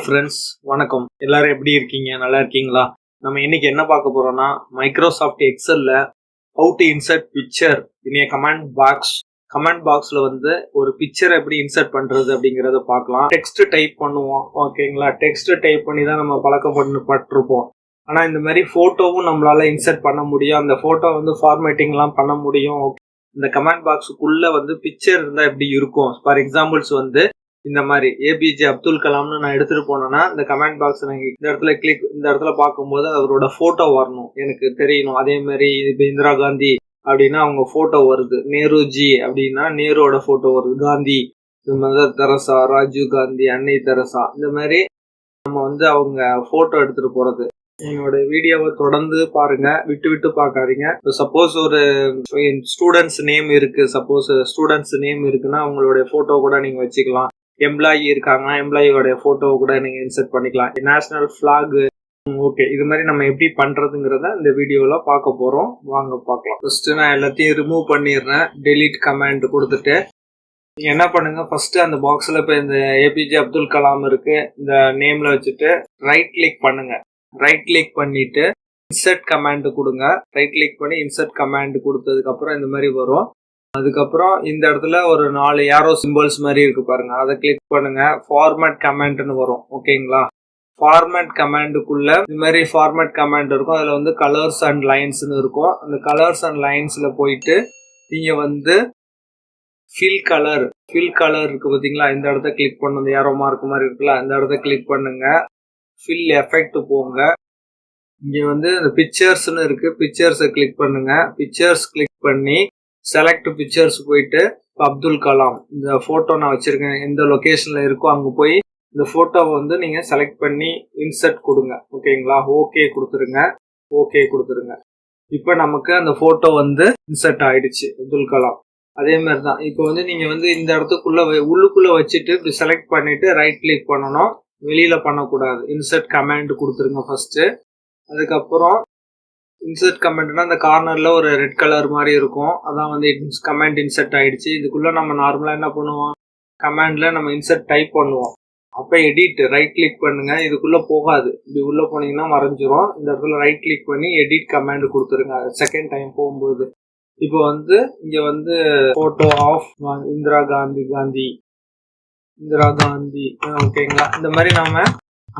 Friends, வணக்கம். எல்லாரும் எப்படி இருக்கீங்க? நல்லா இருக்கீங்களா? நம்ம இன்னைக்கு என்ன பார்க்க போறோம்னா, மைக்ரோசாஃப்ட் எக்ஸல்ல how to insert picture in a comment பாக்ஸ்ல வந்து ஒரு பிக்சர் எப்படி இன்சர்ட் பண்றது அப்படிங்கறத பார்க்கலாம். டெக்ஸ்ட் டைப் பண்ணுவோம், ஓகேங்களா? டெக்ஸ்ட் டைப் பண்ணி தான் நம்ம பழக்கப்பட்டிருப்போம். ஆனா இந்த மாதிரி போட்டோவும் நம்மளால இன்சர்ட் பண்ண முடியும். அந்த போட்டோ வந்து ஃபார்மேட்டிங் எல்லாம் பண்ண முடியும். இந்த கமெண்ட் பாக்ஸுக்குள்ள வந்து பிக்சர் இருந்தா எப்படி இருக்கும்? ஃபார் எக்ஸாம்பிள்ஸ் வந்து இந்த மாதிரி ஏபிஜே அப்துல் கலாம்னு நான் எடுத்துட்டு போனேன்னா இந்த கமெண்ட் பாக்ஸ் இந்த இடத்துல பார்க்கும்போது அவரோட போட்டோ வரணும், எனக்கு தெரியணும். அதே மாதிரி இப்போ இந்திரா காந்தி அப்படின்னா அவங்க போட்டோ வருது, நேருஜி அப்படின்னா நேருவோட போட்டோ வருது, காந்தி, மதர் தெரசா, ராஜீவ் காந்தி, அன்னை தெரசா, இந்த மாதிரி நம்ம வந்து அவங்க போட்டோ எடுத்துட்டு போறது. என்னோட வீடியோவை தொடர்ந்து பாருங்க, விட்டு விட்டு பார்க்காதீங்க. சப்போஸ் ஒரு ஸ்டூடெண்ட்ஸ் நேம் இருக்குன்னா அவங்களுடைய போட்டோ கூட நீங்க வச்சுக்கலாம். எம்ப்ளாயி இருக்காங்கன்னா எம்ப்ளாயியோட போட்டோ கூட நீங்க இன்சர்ட் பண்ணிக்கலாம். நேஷனல் பிளாக், ஓகே, இது மாதிரி நம்ம எப்படி பண்றதுங்கிறத இந்த வீடியோல பார்க்க போறோம். வாங்க பார்க்கலாம். ஃபர்ஸ்ட் நான் எல்லாத்தையும் ரிமூவ் பண்ணிடுறேன். டெலீட் கமாண்ட் கொடுத்துட்டு நீங்க என்ன பண்ணுங்க, ஃபர்ஸ்ட் அந்த பாக்ஸ்ல இப்ப இந்த ஏபிஜே அப்துல் கலாம் இருக்கு, இந்த நேம்ல வச்சுட்டு ரைட் கிளிக் பண்ணுங்க. ரைட் கிளிக் பண்ணிட்டு இன்சர்ட் கமாண்ட் கொடுங்க. ரைட் கிளிக் பண்ணி இன்சர்ட் கமாண்ட் கொடுத்ததுக்கு அப்புறம் இந்த மாதிரி வரும். அதுக்கப்புறம் இந்த இடத்துல ஒரு 4 ஏரோ சிம்பிள்ஸ் மாதிரி இருக்கு பாருங்க, அதை கிளிக் பண்ணுங்க. ஃபார்மேட் கமாண்ட்னு வரும், ஓகேங்களா? ஃபார்மேட் கமாண்டுக்குள்ள இந்த மாதிரி ஃபார்மேட் கமாண்ட் இருக்கும். அதுல வந்து கலர்ஸ் அண்ட் லைன்ஸ்னு இருக்கும். அந்த கலர்ஸ் அண்ட் லைன்ஸ்ல போயிட்டு நீங்க வந்து ஃபில் கலர் இருக்கு பாத்தீங்களா, இந்த இடத்த கிளிக் பண்ணுங்க. இந்த ஏரோ மார்க் மாதிரி இருக்குல்ல, இந்த இடத்த கிளிக் பண்ணுங்க. ஃபில் எஃபெக்ட் போங்க. இங்க வந்து இந்த பிக்சர்ஸ்னு இருக்கு, பிக்சர்ஸை கிளிக் பண்ணுங்க. பிக்சர்ஸ் கிளிக் பண்ணி செலக்ட் பிக்சர்ஸ் போயிட்டு அப்துல் கலாம் இந்த போட்டோ நான் வச்சிருக்கேன், எந்த லொகேஷன்ல இருக்கோ அங்க போய் இந்த போட்டோவை வந்து நீங்க செலக்ட் பண்ணி இன்சர்ட் கொடுங்க, ஓகேங்களா? ஓகே கொடுத்துருங்க. இப்ப நமக்கு அந்த போட்டோ வந்து இன்சர்ட் ஆயிடுச்சு, அப்துல் கலாம். அதே மாதிரி தான் இப்போ வந்து நீங்க வந்து இந்த இடத்துக்குள்ள உள்ளுக்குள்ள வச்சுட்டு இப்படி செலக்ட் பண்ணிட்டு ரைட் கிளிக் பண்ணணும், வெளியில பண்ணக்கூடாது. இன்சர்ட் கமாண்ட் கொடுத்துருங்க ஃபர்ஸ்ட். அதுக்கப்புறம் இன்சர்ட் கமெண்ட்னா அந்த கார்னர்ல ஒரு ரெட் கலர் மாதிரி இருக்கும், அதான் வந்து கமெண்ட் இன்சர்ட் ஆயிடுச்சு. இதுக்குள்ள நம்ம நார்மலா என்ன பண்ணுவோம், கமெண்ட்ல நம்ம இன்சர்ட் டைப் பண்ணுவோம். அப்ப எடிட் ரைட் கிளிக் பண்ணுங்க. இதுக்குள்ள போகாது, இப்படி உள்ள போனீங்கன்னா மறைஞ்சிரும். இந்த இடத்துல ரைட் கிளிக் பண்ணி எடிட் கமாண்ட் கொடுத்துருங்க செகண்ட் டைம் போகும்போது. இப்போ வந்து இங்க வந்து போட்டோ ஆஃப் இந்திரா காந்தி, ஓகேங்களா? இந்த மாதிரி நாம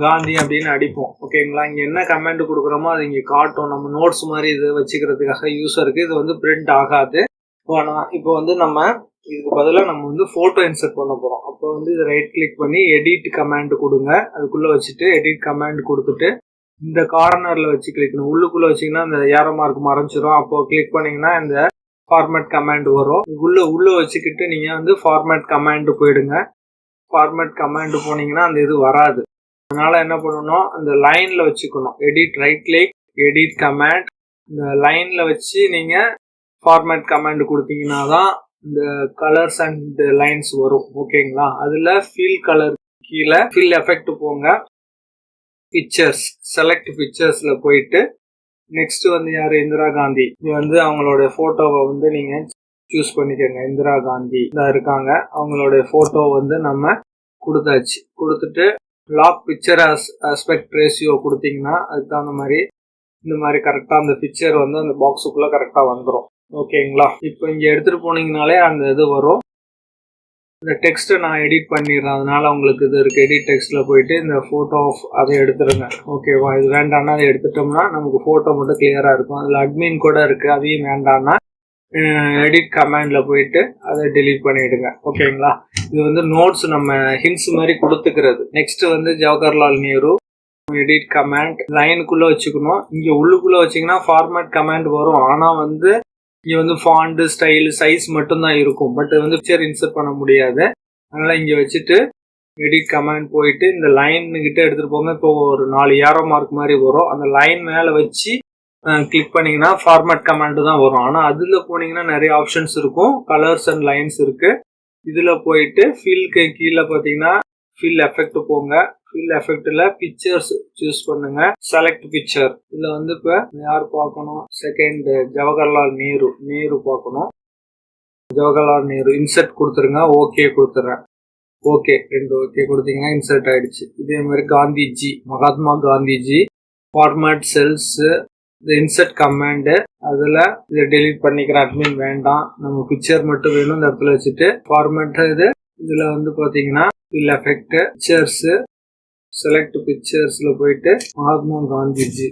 காந்தி அப்படின்னு அடிப்போம், ஓகேங்களா? இங்க என்ன கமெண்ட் கொடுக்குறோமோ அது இங்க காட்டும். நம்ம நோட்ஸ் மாதிரி இது வச்சுக்கிறதுக்காக யூஸருக்கு இது வந்து பிரிண்ட் ஆகாது. இப்போ வந்து நம்ம இதுக்கு பதிலாக நம்ம வந்து போட்டோ இன்சர்ட் பண்ண போறோம். அப்போ வந்து இது ரைட் கிளிக் பண்ணி எடிட் கமாண்ட் கொடுங்க. அதுக்குள்ள வச்சுட்டு எடிட் கமாண்ட் கொடுத்துட்டு இந்த கார்னர்ல வச்சு கிளிக்கணும். உள்ளுக்குள்ள வச்சீங்கன்னா இந்த ஏரோ மார்க் மறைஞ்சிரும். அப்போ கிளிக் பண்ணீங்கன்னா இந்த ஃபார்மேட் கமாண்ட் வரும். உள்ள வச்சுக்கிட்டு நீங்க வந்து ஃபார்மேட் கமாண்ட் போயிடுங்க. ஃபார்மேட் கமாண்ட் போனீங்கன்னா அந்த இது வராது. அதனால என்ன பண்ணணும், அந்த லைன்ல வச்சுக்கணும். Edit right click edit command, இந்த லைன்ல வச்சு நீங்க ஃபார்மேட் கமாண்ட் கொடுத்தீங்கன்னா தான் இந்த கலர்ஸ் அண்ட் லைன்ஸ் வரும், ஓகேங்களா? அதுல ஃபில் கலர் கீழே ஃபில் எஃபெக்ட் போங்க. பிக்சர்ஸ் செலக்ட் பிக்சர்ஸ்ல போயிட்டு நெக்ஸ்ட் வந்து யாரு, இந்திரா காந்தி. இது வந்து அவங்களோட போட்டோவை வந்து நீங்க சூஸ் பண்ணிக்கோங்க. இந்திரா காந்தி தான் இருக்காங்க, அவங்களுடைய போட்டோ வந்து நம்ம கொடுத்தாச்சு. கொடுத்துட்டு லாக் பிக்சர் ஆஸ்பெக்ட் ரேஷியோ கொடுத்தீங்கன்னா அதுக்கு தகுந்த மாதிரி இந்த மாதிரி கரெக்டாக அந்த பிக்சர் வந்து அந்த பாக்ஸுக்குள்ள கரெக்டாக வந்துடும், ஓகேங்களா? இப்போ இங்க எடுத்துட்டு போனீங்கனாலே அந்த இது வரும். இந்த டெக்ஸ்ட்டை நான் எடிட் பண்ணிடுறேன், அதனால உங்களுக்கு இது இருக்கு. எடிட் டெக்ஸ்ட்ல போயிட்டு இந்த போட்டோ அதை எடுத்துருங்க, ஓகேவா? இது வேண்டாம்னா அதை எடுத்துட்டோம்னா நமக்கு போட்டோ மட்டும் கிளியரா இருக்கும். அதுல அட்மின் கூட இருக்கு, அதையும் வேண்டாம்னா எடிட் கமாண்ட்ல போயிட்டு அதை டெலீட் பண்ணிடுங்க, ஓகேங்களா? இது வந்து நோட்ஸ் நம்ம ஹிண்ட்ஸ் மாதிரி கொடுத்துக்கிறது. நெக்ஸ்ட் வந்து ஜவஹர்லால் நேரு எடிட் கமாண்ட் லைனுக்குள்ள வச்சுக்கணும். இங்க உள்ளுக்குள்ள வச்சீங்கன்னா ஃபார்மேட் கமாண்ட் வரும். ஆனா வந்து இங்க வந்து ஃபாண்ட் ஸ்டைல் சைஸ் மட்டும் தான் இருக்கும், பட் வந்து பிக்சர் இன்சர்ட் பண்ண முடியாது. அதனால இங்க வச்சுட்டு எடிட் கமாண்ட் போயிட்டு இந்த லைன் கிட்ட எடுத்துட்டு போங்க. இப்போ ஒரு 4 ஏரோ மார்க் மாதிரி வரும், அந்த லைன் மேல வச்சு கிளிக் பண்ணீங்கன்னா ஃபார்மேட் கமாண்ட் தான் வரும். ஆனா அதுல போனீங்கன்னா நிறைய ஆப்ஷன்ஸ் இருக்கும், கலர்ஸ் அண்ட் லைன்ஸ் இருக்கு. இதுல போயிட்டு ஃபில்க்கு கீழே பாத்தீங்கன்னா ஃபில் எஃபெக்ட் போங்க. ஃபில் எஃபெக்ட்ல பிக்சர்ஸ் சூஸ் பண்ணுங்க. Select picture. இதுல வந்து இப்ப யார் பார்க்கணும், செகண்ட் ஜவஹர்லால் நேரு பார்க்கணும். ஜவஹர்லால் நேரு இன்சர்ட் கொடுத்துருங்க. ஓகே கொடுத்துறேன். ஓகே 2 ஓகே கொடுத்தீங்கன்னா இன்சர்ட் ஆயிடுச்சு. இதே மாதிரி காந்திஜி, மகாத்மா காந்திஜி, ஃபார்மேட் செல்ஸ், இந்த இன்சர்ட் கமாண்டு, அதில் இதை டெலீட் பண்ணிக்கிற அட்மின் வேண்டாம், நம்ம பிக்சர் மட்டும் வேணும் இந்த இடத்துல வச்சுட்டு ஃபார்மேட். இதில் வந்து பார்த்தீங்கன்னா ஃபில் எஃபெக்ட் பிக்சர்ஸு, செலக்ட் பிக்சர்ஸில் போயிட்டு மகாத்மா காந்திஜி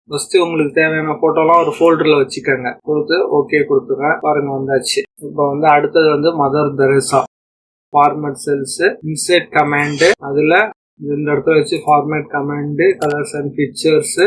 ஃபர்ஸ்ட் உங்களுக்கு தேவையான போட்டோலாம் ஒரு ஃபோல்டரில் வச்சுக்கோங்க. கொடுத்து ஓகே கொடுத்துங்க. பாருங்க வந்தாச்சு. இப்போ வந்து அடுத்தது வந்து Mother Teresa, format cells, insert command, அதில் இந்த இடத்துல வச்சு format command, colours and pictures,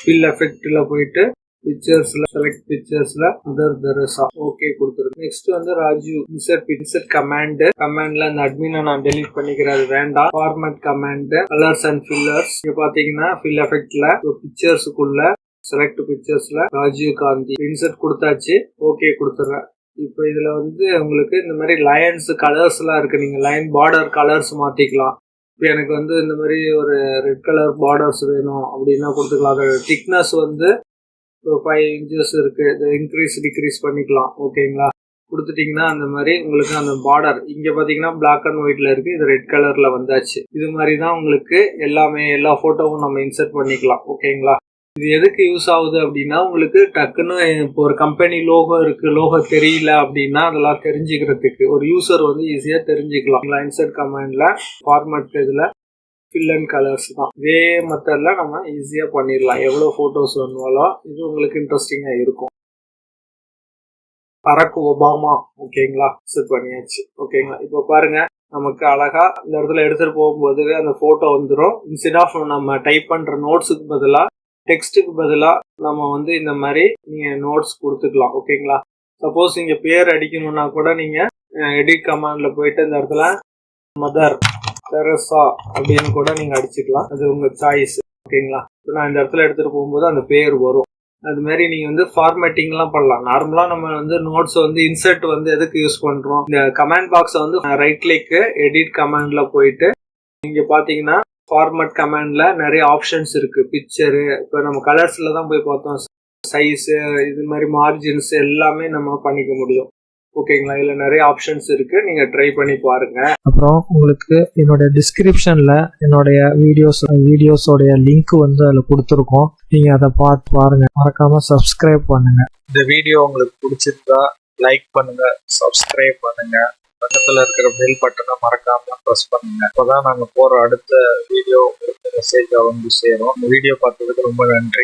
fill எஃபெக்ட்ல போயிட்டு பிக்சர்ஸ்ல செலக்ட் பிக்சர்ஸ்ல மதர் தெரேசா ஓகே கொடுத்துருக்கு. நெக்ஸ்ட் வந்து ராஜீவ், இன்சர்ட் கமாண்ட்ல அந்த அட்மினை நான் டெலீட் பண்ணிக்கிறது வேண்டாம். Format command, colours and fillers. இங்க பாத்தீங்கன்னா ஃபில் எஃபெக்ட்ல பிக்சர்ஸுக்குள்ள செலக்ட் பிக்சர்ஸ்ல ராஜீவ் காந்தி இன்சர்ட் கொடுத்தாச்சு. ஓகே கொடுத்துறேன். இப்போ இதுல வந்து உங்களுக்கு இந்த மாதிரி லைன்ஸ் கலர்ஸ் எல்லாம் இருக்கு. நீங்க லைன் பார்டர் கலர்ஸ் மாத்திக்கலாம். இப்போ எனக்கு வந்து இந்த மாதிரி ஒரு ரெட் கலர் பார்டர்ஸ் வேணும் அப்படின்னா கொடுத்துக்கலாம். அதோட திக்னஸ் வந்து 5 inches இருக்கு. இதை இன்க்ரீஸ் டிக்ரீஸ் பண்ணிக்கலாம். ஓகேங்களா, கொடுத்துட்டீங்கன்னா அந்த மாதிரி உங்களுக்கு அந்த பார்டர் இங்க பாத்தீங்கன்னா பிளாக் அண்ட் ஒயிட்ல இருக்கு, இது ரெட் கலர்ல வந்தாச்சு. இது மாதிரி தான் உங்களுக்கு எல்லா போட்டோவும் நம்ம இன்சர்ட் பண்ணிக்கலாம். ஓகேங்களா, இது எதுக்கு யூஸ் ஆகுது அப்படின்னா உங்களுக்கு டக்குன்னு இப்போ ஒரு கம்பெனி லோகோ இருக்கு, லோகோ தெரியல அப்படின்னா அதெல்லாம் தெரிஞ்சுக்கிறதுக்கு ஒரு யூசர் வந்து ஈஸியா தெரிஞ்சுக்கலாம். இன்சர்ட் கமாண்ட்ல ஃபார்மேட் இதுல ஃபில் அண்ட் கலர்ஸ் தான். இதே மெத்தட்ல நம்ம ஈஸியா பண்ணிடலாம். எவ்வளவு போட்டோஸ் வேணுமாலும் இது உங்களுக்கு இன்ட்ரெஸ்டிங்கா இருக்கும். பராக் ஒபாமா ஓகேங்களா, செட் பண்ணியாச்சு. ஓகேங்களா, இப்போ பாருங்க நமக்கு அழகா இந்த இடத்துல எடுத்துட்டு போகும்போது அந்த போட்டோ வந்துடும். இன்ஸ்டெட் ஆஃப் நம்ம டைப் பண்ற நோட்ஸுக்கு பதிலா டெக்ஸ்ட்டுக்கு பதிலா நம்ம வந்து இந்த மாதிரி நீங்க நோட்ஸ் கொடுத்துக்கலாம். ஓகேங்களா, சப்போஸ் நீங்க பேர் அடிக்கணும்னா கூட நீங்க எடிட் கமாண்ட்ல போயிட்டு இந்த இடத்துல மதர் தெரசா அப்படின்னு கூட நீங்க அடிச்சுக்கலாம். அது உங்க சாய்ஸ். ஓகேங்களா, இப்போ நான் இந்த இடத்துல எடுத்துட்டு போகும்போது அந்த பேர் வரும். அது மாதிரி நீங்க வந்து ஃபார்மேட்டிங் எல்லாம் பண்ணலாம். நார்மலா நம்ம வந்து நோட்ஸ் வந்து இன்சர்ட் வந்து எதுக்கு யூஸ் பண்றோம், இந்த கமாண்ட் பாக்ஸை வந்து ரைட் கிளிக் எடிட் கமாண்ட்ல போயிட்டு இங்க பாத்தீங்கன்னா ஃபார்மேட் கமாண்ட்ல நிறைய ஆப்ஷன்ஸ் இருக்கு. பிக்சரு, இப்போ நம்ம கலர்ஸ்ல தான் போய் பார்த்தோம், சைஸ், இது மாதிரி மார்ஜின்ஸ் எல்லாமே நம்ம பண்ணிக்க முடியும். ஓகேங்களா, இதுல நிறைய ஆப்ஷன்ஸ் இருக்கு, நீங்க ட்ரை பண்ணி பாருங்க. அப்புறம் உங்களுக்கு என்னோட டிஸ்கிரிப்ஷன்ல என்னுடைய வீடியோஸோடைய லிங்க் வந்து அதுல கொடுத்துருக்கோம். நீங்க அதை பார்த்து பாருங்க. மறக்காம சப்ஸ்கிரைப் பண்ணுங்க. இந்த வீடியோ உங்களுக்கு பிடிச்சிருந்தா லைக் பண்ணுங்க, சப்ஸ்கிரைப் பண்ணுங்க, பக்கத்துல இருக்கிற பெல் பட்டனை மறக்காம ப்ரெஸ் பண்ணுங்க. அப்பதான் நாங்க போற அடுத்த வீடியோ உங்களுக்கு மெசேஜ் வந்து சேரும். இந்த வீடியோ பார்த்ததுக்கு ரொம்ப நன்றி.